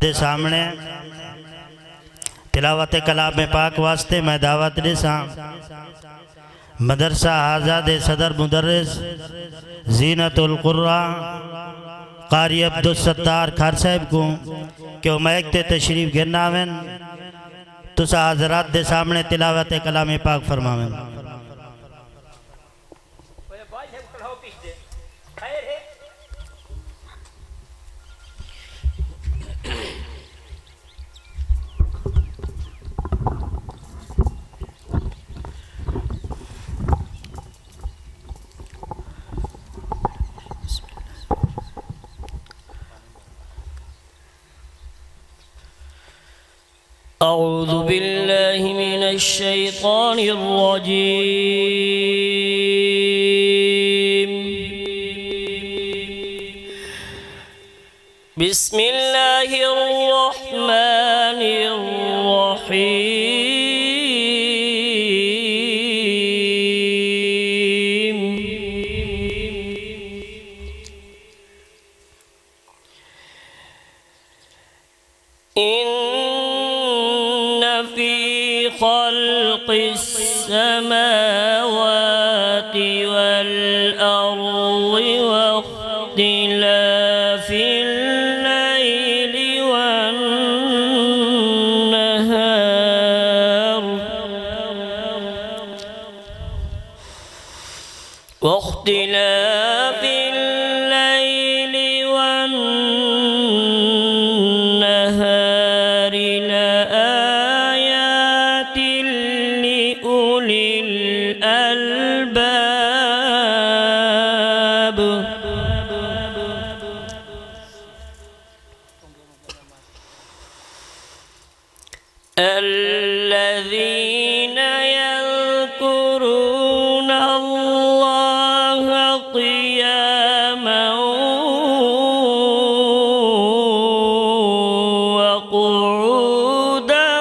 دے سامنے تلاوت کلام پاک واسطے میں دعوت دیساں مدرسہ آزاد صدر مدرس زینت القرآن قاری عبدالستار کھار صاحب کو کہ وہ مہکتے تشریف گرناویں تسا حضرات دے سامنے تلاوت کلام پاک فرماویں. أعوذ بالله من الشيطان الرجيم. بسم الله الرحمن الرحيم. في خلق السماوات والأرض واختلاف الليل والنهار واختلاف الليل والنهار لآيات لأولي الألباب. الذين يذكرون الله قياما وقعودا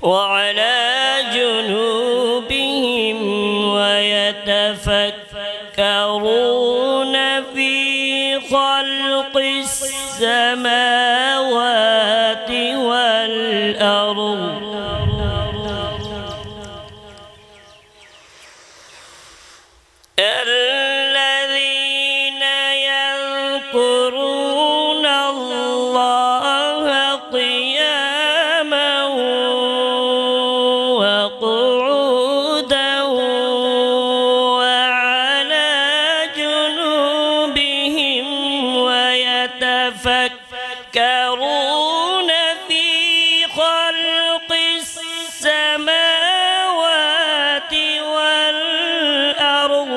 وعلى جنوبهم ويتفكرون في خلق السماوات والأرض الذين يذكرون الله قياما وقعودا وعلى جنوبهم ويتفكرون في خلق السماوات والأرض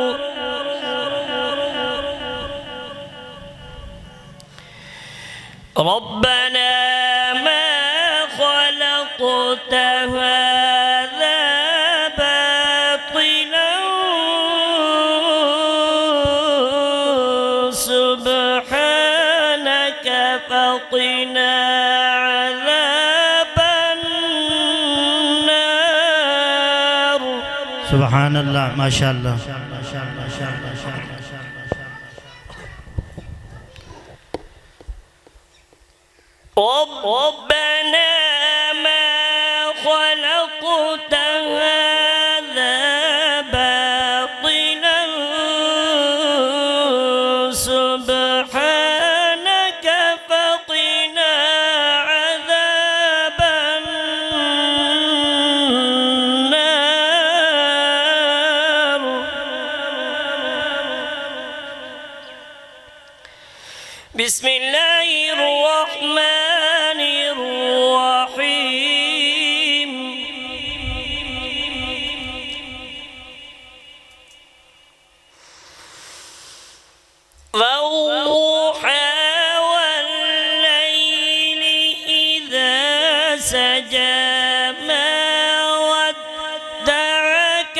ربنا ما خلقت هذا باطلا سبحانك فقنا عذاب النار. سبحان اللہ ماشاءاللہ. ربنا ما خلقت هذا باطلا سبحانك فقنا عذاب النار. بسم الله الرحمن الرحيم. والضحى والليل إذا سجى ما ودعك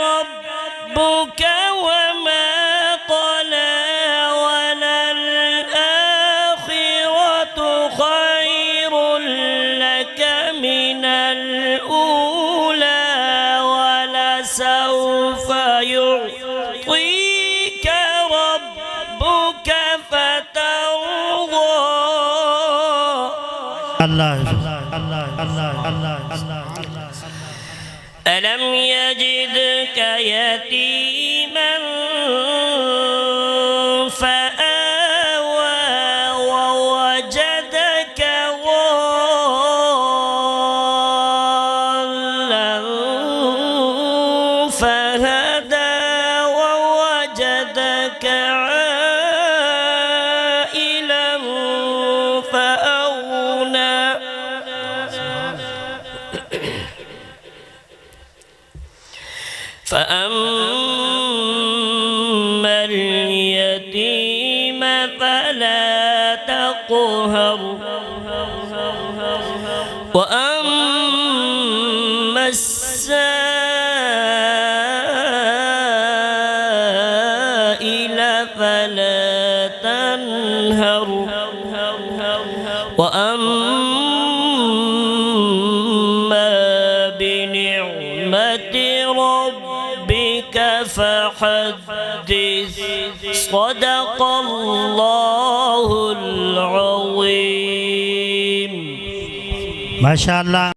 ربك وما قلى وللآخرة خير لك من الأولى ولسوف يعطيك ربك فترضى اللہ ألم يجدك يتيما فآوى ووجدك ضالا فهدى ووجدك عائلا فأغنى فأما اليتيم فلا تقهر وأما السائل فلا تنهر وأما بنعمة ربك فحدث صدق الله العظيم ماشاء اللہ